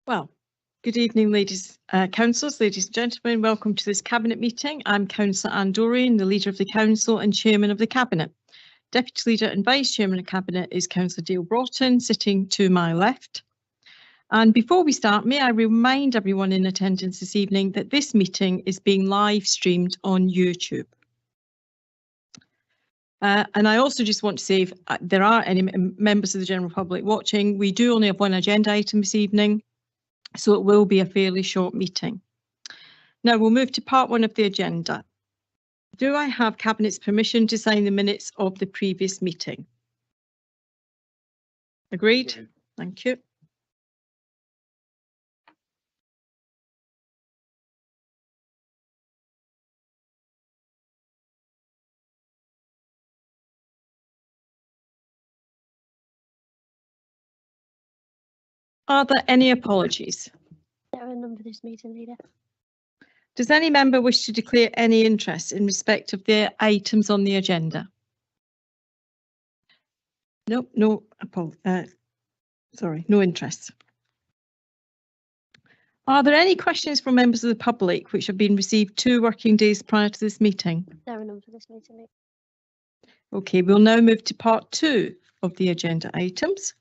Well, good evening, councillors, ladies and gentlemen. Welcome to this Cabinet meeting. I'm Councillor Anne Doreen, the Leader of the Council and Chairman of the Cabinet. Deputy Leader and Vice Chairman of Cabinet is Councillor Dale Broughton, sitting to my left. And before we start, may I remind everyone in attendance this evening that this meeting is being live streamed on YouTube. And I also just want to say, if there are any members of the general public watching, we do only have one agenda item this evening, so it will be a fairly short meeting. Now we'll move to part one of the agenda. Do I have Cabinet's permission to sign the minutes of the previous meeting? Agreed? Thank you. Are there any apologies? There are none for this meeting, Leader. Does any member wish to declare any interest in respect of the items on the agenda? No interest. Are there any questions from members of the public which have been received 2 working days prior to this meeting? There are none for this meeting, Leader. Okay, we'll now move to part 2 of the agenda items.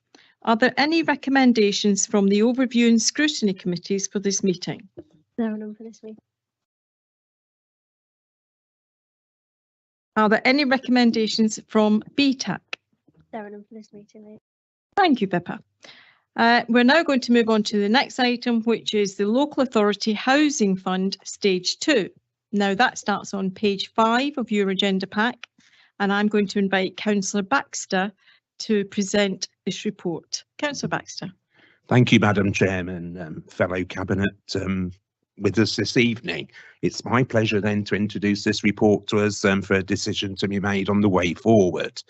Are there any recommendations from the overview and scrutiny committees for this meeting? There are none for this meeting. Are there any recommendations from BTAC? There are none for this meeting, Leader. Thank you, Pippa. We're now going to move on to the next item, which is the Local Authority Housing Fund Stage 2. Now that starts on page 5 of your agenda pack, and I'm going to invite Councillor Baxter to present this report. Councillor Baxter. Thank you, Madam Chairman, fellow Cabinet with us this evening. It's my pleasure then to introduce this report to us for a decision to be made on the way forward.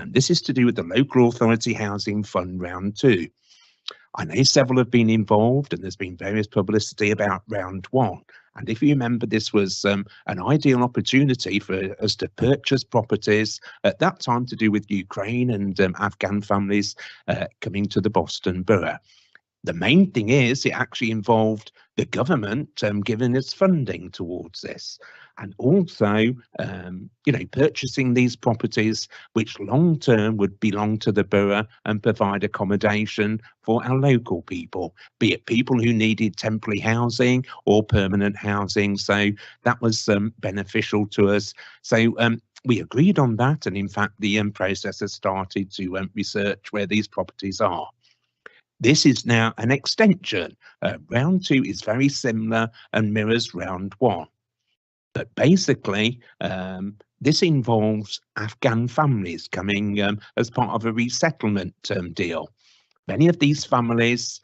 This is to do with the Local Authority Housing Fund Round 2. I know several have been involved and there's been various publicity about Round 1. And if you remember, this was an ideal opportunity for us to purchase properties at that time to do with Ukraine and Afghan families coming to the Boston Borough. The main thing is it actually involved the government giving its funding towards this, and also, purchasing these properties which long term would belong to the borough and provide accommodation for our local people, be it people who needed temporary housing or permanent housing. So that was beneficial to us. So we agreed on that, and in fact the process has started to research where these properties are. This is now an extension. Round 2 is very similar and mirrors Round 1. But basically, this involves Afghan families coming as part of a resettlement deal. Many of these families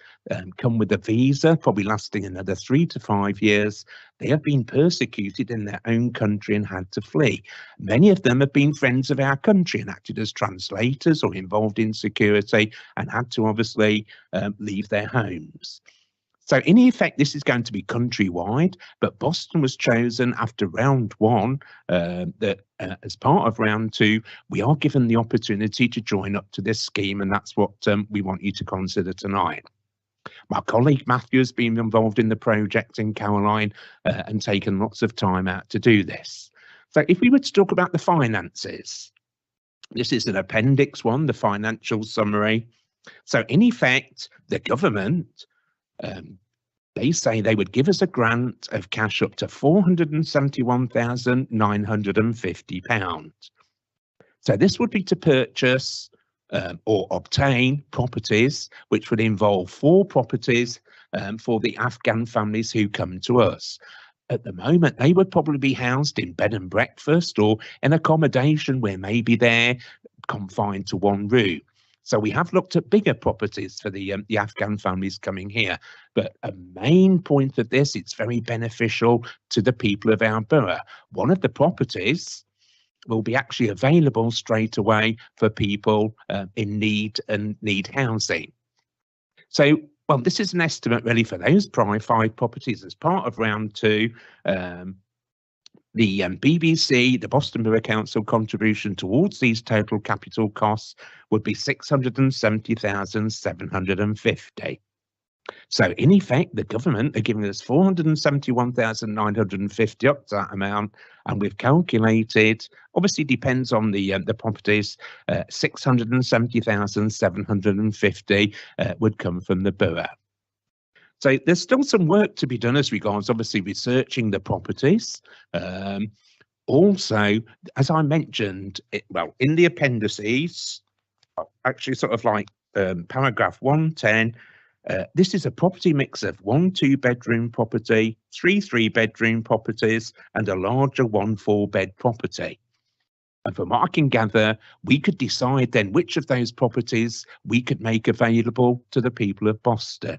come with a visa, probably lasting another 3 to 5 years. They have been persecuted in their own country and had to flee. Many of them have been friends of our country and acted as translators or involved in security and had to obviously leave their homes. So in effect, this is going to be countrywide, but Boston was chosen after Round 1, that as part of Round 2, we are given the opportunity to join up to this scheme, and that's what we want you to consider tonight. My colleague Matthew has been involved in the project in Caroline and taken lots of time out to do this. So if we were to talk about the finances, this is an Appendix 1, the financial summary. So in effect, the government, they say they would give us a grant of cash up to £471,950. So this would be to purchase or obtain properties, which would involve 4 properties for the Afghan families who come to us. At the moment, they would probably be housed in bed and breakfast or in accommodation where maybe they're confined to one room. So we have looked at bigger properties for the Afghan families coming here. But a main point of this, it's very beneficial to the people of our borough. One of the properties will be actually available straight away for people in need and need housing. So, well, this is an estimate really for those 5 properties as part of Round 2. The BBC, the Boston Borough Council contribution towards these total capital costs would be £670,750. So in effect, the government are giving us 471,950 up to that amount, and we've calculated, obviously depends on the properties, 670,750 would come from the borough. So there's still some work to be done as regards obviously researching the properties. Also, as I mentioned, in the appendices, actually sort of like paragraph 110, this is a property mix of 1 2-bedroom property, 3 3-bedroom properties, and a larger 1 4-bed property. And from what I can gather, we could decide then which of those properties we could make available to the people of Boston.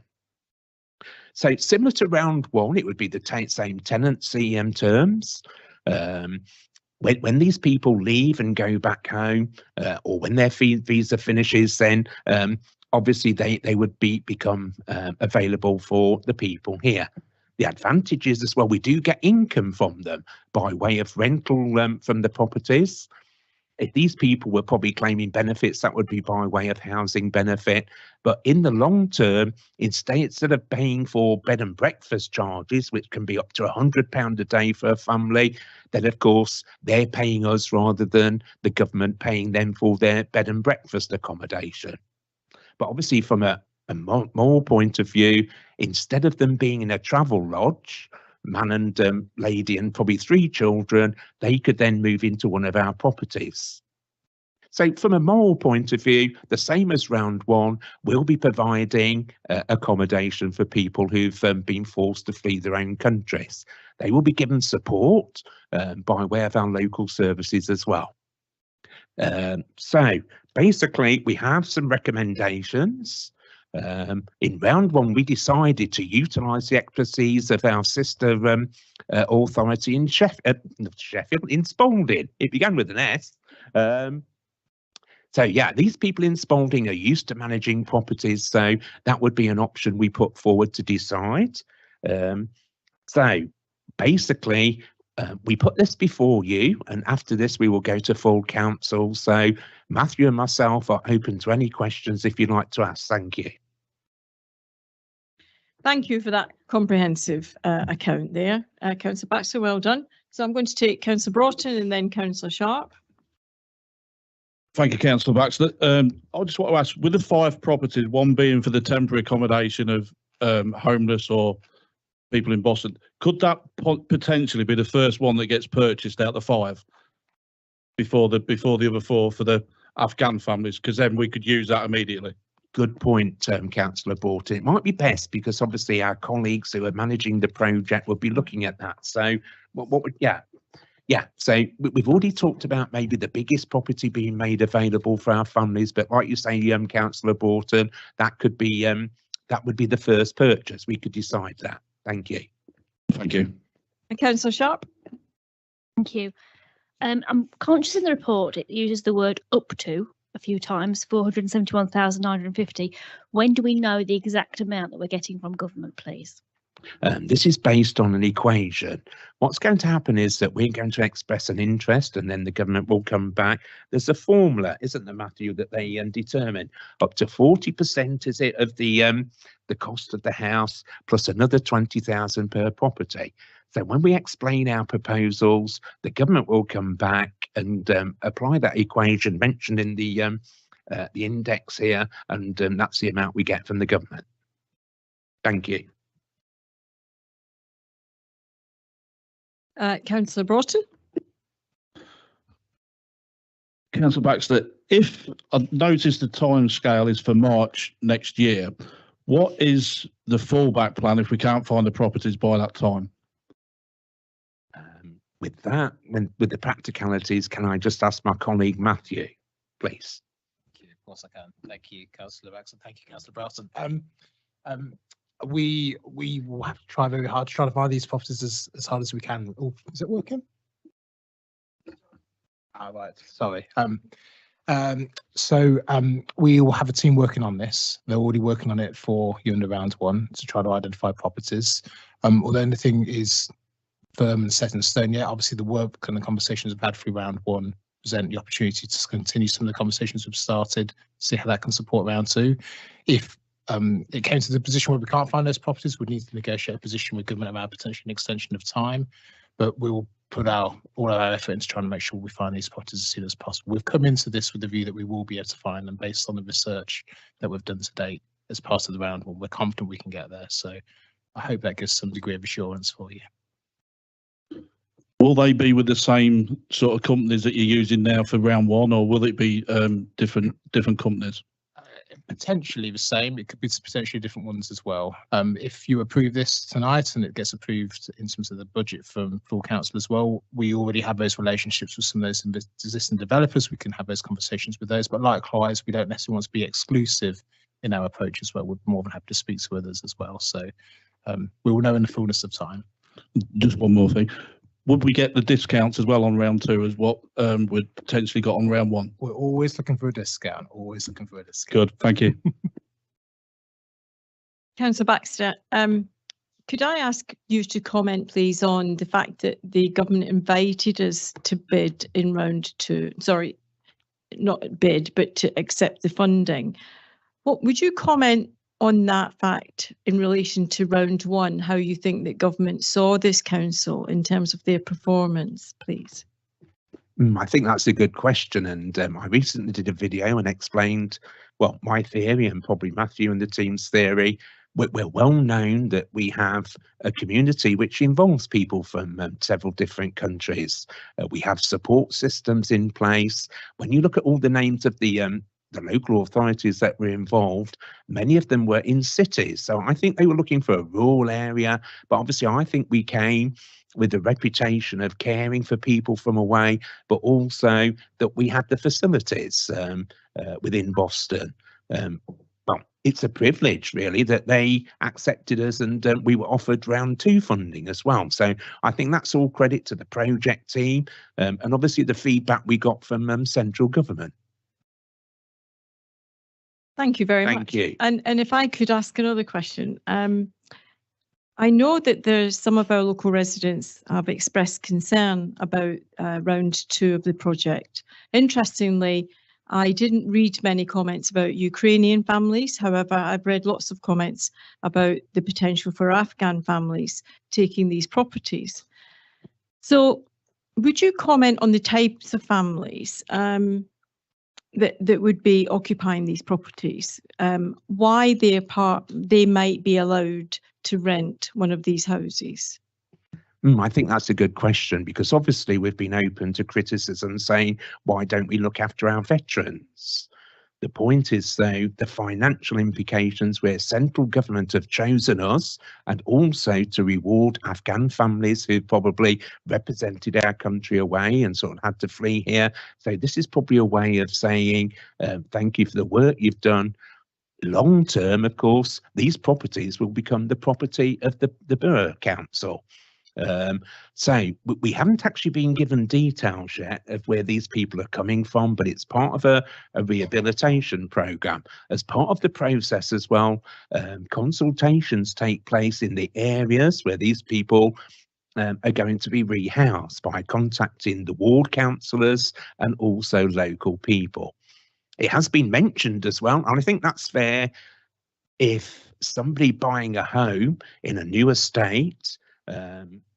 So similar to round 1, it would be the same tenancy terms. When these people leave and go back home, or when their visa finishes, then obviously they would become available for the people here. The advantage is as well, we do get income from them by way of rental from the properties. If these people were probably claiming benefits, that would be by way of housing benefit. But in the long term, instead of paying for bed and breakfast charges, which can be up to £100 a day for a family, then of course they're paying us rather than the government paying them for their bed and breakfast accommodation. But obviously from a moral point of view, instead of them being in a travel lodge, man and lady and probably 3 children, they could then move into one of our properties. So from a moral point of view, the same as round 1, we'll be providing accommodation for people who've been forced to flee their own countries. They will be given support by way of our local services as well. So basically, we have some recommendations. In round 1, we decided to utilise the expertise of our sister authority in in Spalding. It began with an S. So yeah, these people in Spalding are used to managing properties, so that would be an option we put forward to decide. So basically, we put this before you, and after this we will go to full council. So Matthew and myself are open to any questions if you'd like to ask. Thank you. Thank you for that comprehensive account there, Councillor Baxter, well done. So I'm going to take Councillor Broughton and then Councillor Sharp. Thank you, Councillor Baxter. I just want to ask, with the 5 properties, one being for the temporary accommodation of homeless or people in Boston, could that potentially be the first one that gets purchased out of the 5 before the other 4 for the Afghan families? Because then we could use that immediately. Good point, Councillor Broughton. It might be best because obviously our colleagues who are managing the project will be looking at that. So what would, yeah. So we've already talked about maybe the biggest property being made available for our families, but like you say, Councillor Broughton, that could be that would be the first purchase. We could decide that. Thank you. Thank you. And Councillor Sharp. Thank you. I'm conscious in the report it uses the word up to a few times, 471,950. When do we know the exact amount that we're getting from government, please? This is based on an equation. What's going to happen is that we're going to express an interest and then the government will come back. There's a formula, isn't there, Matthew, that they determine up to 40%, is it, of the cost of the house plus another 20,000 per property. So when we explain our proposals, the government will come back and apply that equation mentioned in the index here, and that's the amount we get from the government. Thank you. Councillor Broughton. Councillor Baxter, if I notice the time scale is for March next year, what is the fallback plan if we can't find the properties by that time? With that, with the practicalities, can I just ask my colleague Matthew, please? Thank you. Of course I can. Thank you, Councillor Baxter. Thank you, Councillor Broughton. We will have to try very hard to try to find these properties as hard as we can. Oh, is it working? Right. Sorry. We will have a team working on this. They're already working on it for you in the round 1 to try to identify properties. Although anything is firm and set in stone yet, obviously the work and the conversations we've had through round 1 present the opportunity to continue some of the conversations we've started, see how that can support round 2. If it came to the position where we can't find those properties, we need to negotiate a position with government about potentially an extension of time. But we will put all our effort into trying to make sure we find these properties as soon as possible. We've come into this with the view that we will be able to find them based on the research that we've done to date as part of the round one. We're confident we can get there. So I hope that gives some degree of assurance for you. Will they be with the same sort of companies that you're using now for round one, or will it be different companies? Potentially the same. It could be potentially different ones as well. If you approve this tonight and it gets approved in terms of the budget from full council as well, we already have those relationships with some of those existing developers. We can have those conversations with those, but likewise, we don't necessarily want to be exclusive in our approach as well. We're more than happy to speak to others as well. So we will know in the fullness of time. Just one more thing. Would we get the discounts as well on round two as what we'd potentially got on round one? We're always looking for a discount, always looking for a discount. Good, thank you. Councillor Baxter, could I ask you to comment, please, on the fact that the government invited us to bid in round two? Sorry, not bid, but to accept the funding. What would you comment on that fact in relation to round one, how you think that government saw this council in terms of their performance, please? I think that's a good question, and I recently did a video and explained, well, my theory and probably Matthew and the team's theory. We're well known that we have a community which involves people from several different countries. We have support systems in place. When you look at all the names of the local authorities that were involved, many of them were in cities. So I think they were looking for a rural area, but obviously I think we came with a reputation of caring for people from away, but also that we had the facilities within Boston. Well, it's a privilege really that they accepted us, and we were offered round two funding as well. So I think that's all credit to the project team and obviously the feedback we got from central government. Thank you very much. Thank you. And if I could ask another question, I know that there's some of our local residents have expressed concern about round two of the project. Interestingly, I didn't read many comments about Ukrainian families. However, I've read lots of comments about the potential for Afghan families taking these properties. So would you comment on the types of families that would be occupying these properties, why they might be allowed to rent one of these houses? I think that's a good question, because obviously we've been open to criticism saying, why don't we look after our veterans? The point is, though, the financial implications where central government have chosen us, and also to reward Afghan families who probably represented our country away and sort of had to flee here. So this is probably a way of saying, thank you for the work you've done. Long term, of course, these properties will become the property of the Borough Council. So we haven't actually been given details yet of where these people are coming from, but it's part of a rehabilitation programme. As part of the process as well, consultations take place in the areas where these people are going to be rehoused by contacting the ward councillors and also local people. It has been mentioned as well, and I think that's fair, if somebody buying a home in a new estate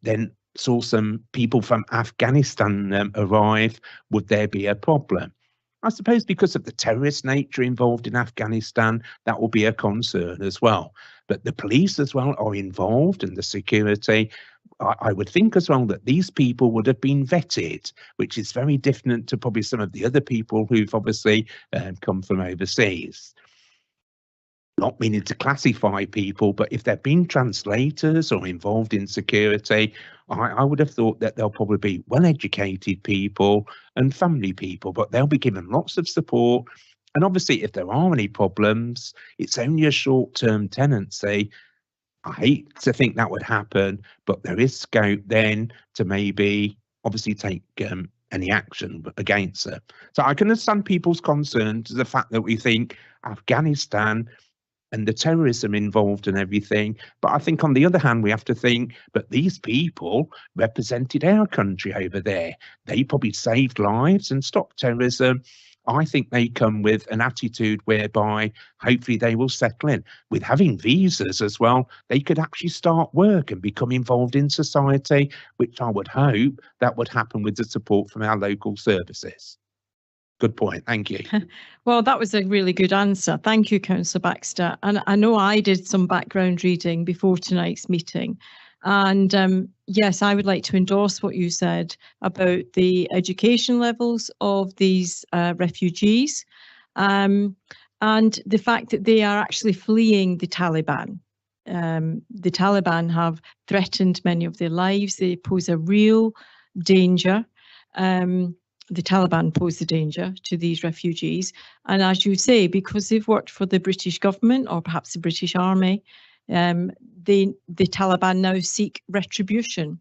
then saw some people from Afghanistan arrive, would there be a problem? I suppose because of the terrorist nature involved in Afghanistan, that will be a concern as well. But the police as well are involved in the security. I would think as well that these people would have been vetted, which is very different to probably some of the other people who've obviously come from overseas. Not meaning to classify people, but if they've been translators or involved in security, I would have thought that they'll probably be well-educated people and family people, but they'll be given lots of support. And obviously, if there are any problems, it's only a short-term tenancy. I hate to think that would happen, but there is scope then to maybe obviously take any action against it. So I can understand people's concerns, the fact that we think Afghanistan and the terrorism involved and everything. But I think on the other hand, we have to think, but these people represented our country over there. They probably saved lives and stopped terrorism. I think they come with an attitude whereby hopefully they will settle in. With having visas as well, they could actually start work and become involved in society, which I would hope that would happen with the support from our local services. Good point. Thank you. Well, that was a really good answer. Thank you, Councillor Baxter. And I know I did some background reading before tonight's meeting. And yes, I would like to endorse what you said about the education levels of these refugees and the fact that they are actually fleeing the Taliban. The Taliban have threatened many of their lives. They pose a real danger. The Taliban pose a danger to these refugees. And as you say, because they've worked for the British government or perhaps the British Army, the Taliban now seek retribution,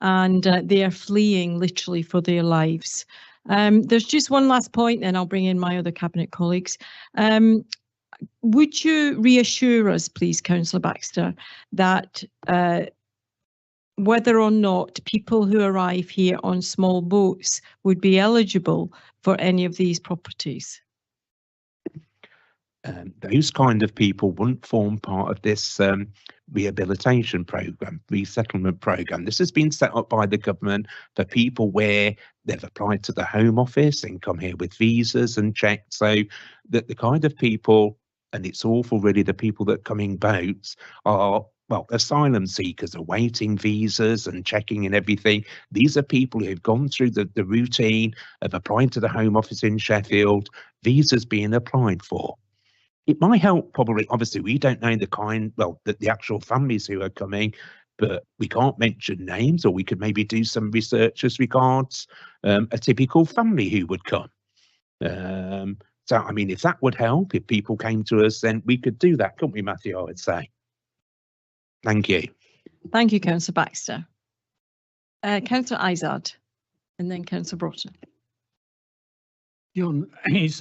and they are fleeing literally for their lives. There's just one last point, then I'll bring in my other cabinet colleagues. Would you reassure us, please, Councillor Baxter, that whether or not people who arrive here on small boats would be eligible for any of these properties? Those kind of people wouldn't form part of this rehabilitation program, resettlement program. This has been set up by the government for people where they've applied to the Home Office and come here with visas and checked. So that the kind of people, and it's awful really, the people that come in boats are, well, asylum seekers awaiting visas and checking and everything. These are people who've gone through the routine of applying to the Home Office in Sheffield, visas being applied for. It might help, probably, obviously, we don't know the kind, well, the actual families who are coming, but we can't mention names, or we could maybe do some research as regards a typical family who would come. So, I mean, if that would help, if people came to us, then we could do that, couldn't we, Matthew, I would say. Thank you. Thank you, Councillor Baxter. Councillor Izard, and then Councillor Broughton. John, it's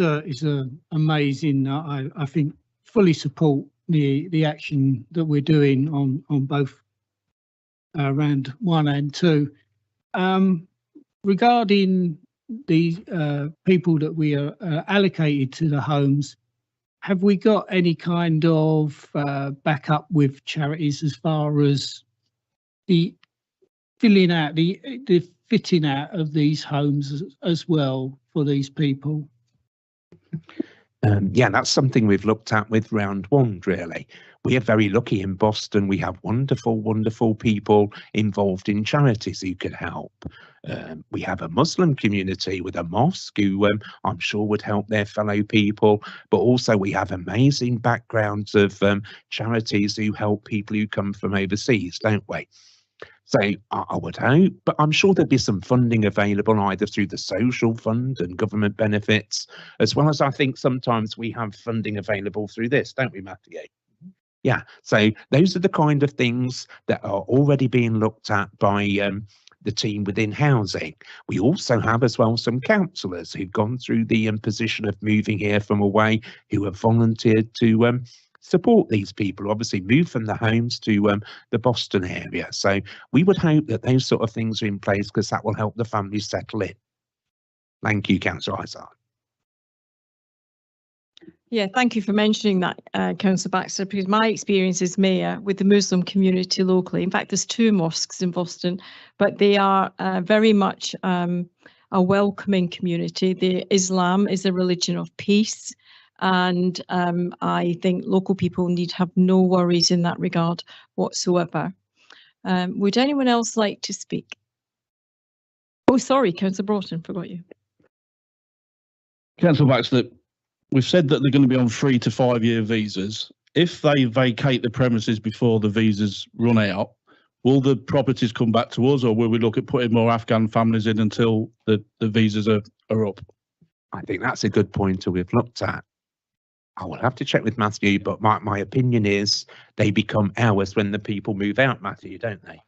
amazing. I think fully support the action that we're doing on both round 1 and 2. Regarding the people that we are allocated to the homes, have we got any kind of backup with charities as far as the filling out, the fitting out of these homes as well for these people? Yeah, that's something we've looked at with round 1, really. We are very lucky in Boston. We have wonderful, wonderful people involved in charities who could help. We have a Muslim community with a mosque who I'm sure would help their fellow people, but also we have amazing backgrounds of charities who help people who come from overseas, don't we? So I would hope, but I'm sure there'd be some funding available either through the social fund and government benefits, as well as I think sometimes we have funding available through this, don't we, Matthew? Yeah, so those are the kind of things that are already being looked at by the team within housing. We also have as well some councillors who've gone through the position of moving here from away, who have volunteered to support these people, obviously move from the homes to the Boston area. So we would hope that those sort of things are in place because that will help the families settle in. Thank you, Councillor Izard. Yeah, thank you for mentioning that, Councillor Baxter, because my experience as mayor with the Muslim community locally, in fact, there's 2 mosques in Boston, but they are very much a welcoming community. The Islam is a religion of peace. And I think local people need have no worries in that regard whatsoever. Would anyone else like to speak? Oh, sorry, Councillor Broughton, forgot you. Councillor Baxter, we've said that they're going to be on 3 to 5 year visas. If they vacate the premises before the visas run out, will the properties come back to us, or will we look at putting more Afghan families in until the visas are up? I think that's a good point that we've looked at. I will have to check with Matthew, but my opinion is they become ours when the people move out, Matthew, don't they?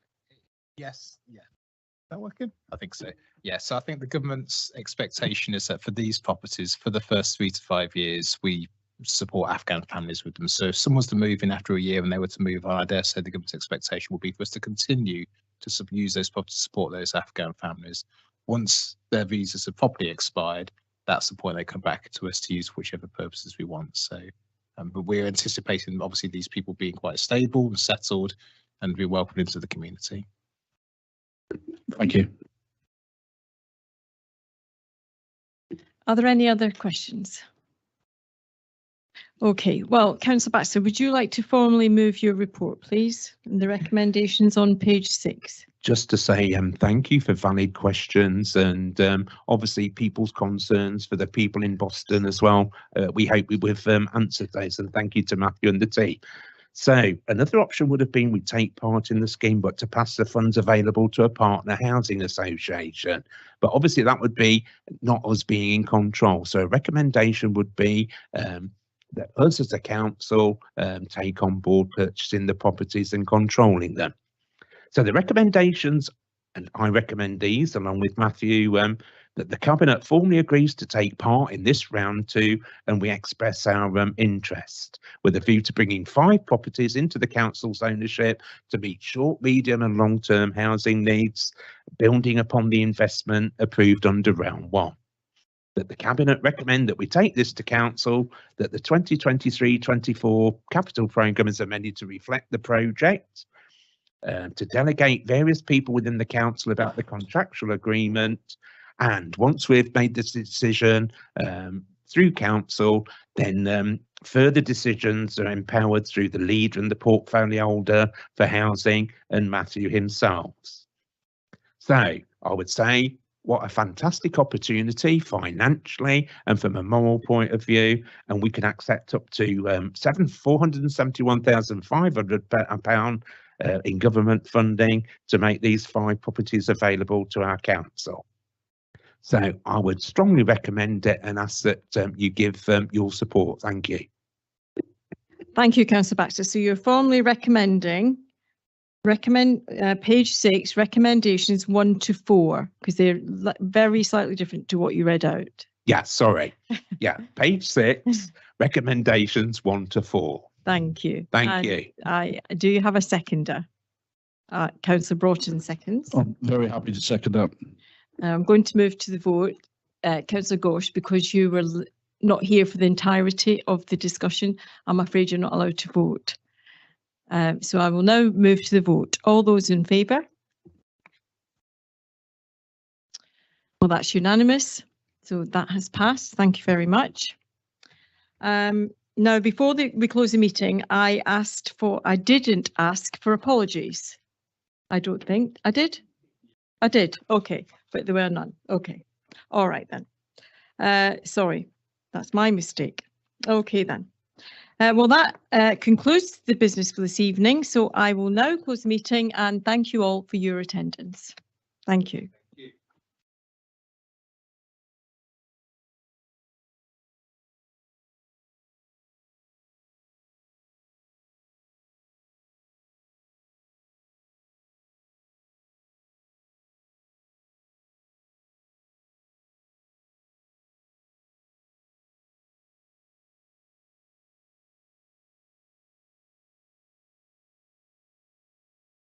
Yes, yeah. Is that working? I think so. Yeah, so I think the government's expectation is that for these properties, for the first 3 to 5 years, we support Afghan families with them. So if someone's to move in after a year and they were to move on, I dare say the government's expectation will be for us to continue to use those properties to support those Afghan families. Once their visas have properly expired, that's the point they come back to us to use for whichever purposes we want. So, but we're anticipating obviously these people being quite stable and settled and be welcomed into the community. Thank you. Are there any other questions? Okay, well, Councillor Baxter, would you like to formally move your report, please, and the recommendations on page 6? Just to say thank you for valid questions and obviously people's concerns for the people in Boston as well. We hope we've answered those, and thank you to Matthew and the team. So another option would have been we take part in the scheme, but to pass the funds available to a partner housing association. But obviously that would be not us being in control. So a recommendation would be that us as a council take on board purchasing the properties and controlling them. So the recommendations, and I recommend these along with Matthew, that the Cabinet formally agrees to take part in this round 2, and we express our interest with a view to bringing 5 properties into the council's ownership to meet short, medium and long-term housing needs, building upon the investment approved under round 1. That the Cabinet recommend that we take this to council, that the 2023-24 capital programme is amended to reflect the project, to delegate various people within the council about the contractual agreement, and once we've made this decision through council, then further decisions are empowered through the leader and the portfolio holder for housing and Matthew himself. So I would say what a fantastic opportunity financially and from a moral point of view, and we can accept up to £471,500 in government funding to make these 5 properties available to our council. So I would strongly recommend it and ask that you give your support. Thank you. Thank you, Councillor Baxter. So you're formally recommending page 6, recommendations 1 to 4, because they're very slightly different to what you read out. Yeah, sorry. Yeah, page 6, recommendations 1 to 4. Thank you. Thank you. Do you have a seconder? Councillor Broughton seconds. I'm very happy to second that. I'm going to move to the vote. Councillor Gosh, because you were not here for the entirety of the discussion, I'm afraid you're not allowed to vote. So I will now move to the vote. All those in favour? Well, that's unanimous. So that has passed. Thank you very much. Now, before we close the meeting, I didn't ask for apologies. I don't think I did. I did. Okay, but there were none. Okay. All right then. Sorry, that's my mistake. Okay then. Well, that concludes the business for this evening. So I will now close the meeting and thank you all for your attendance. Thank you.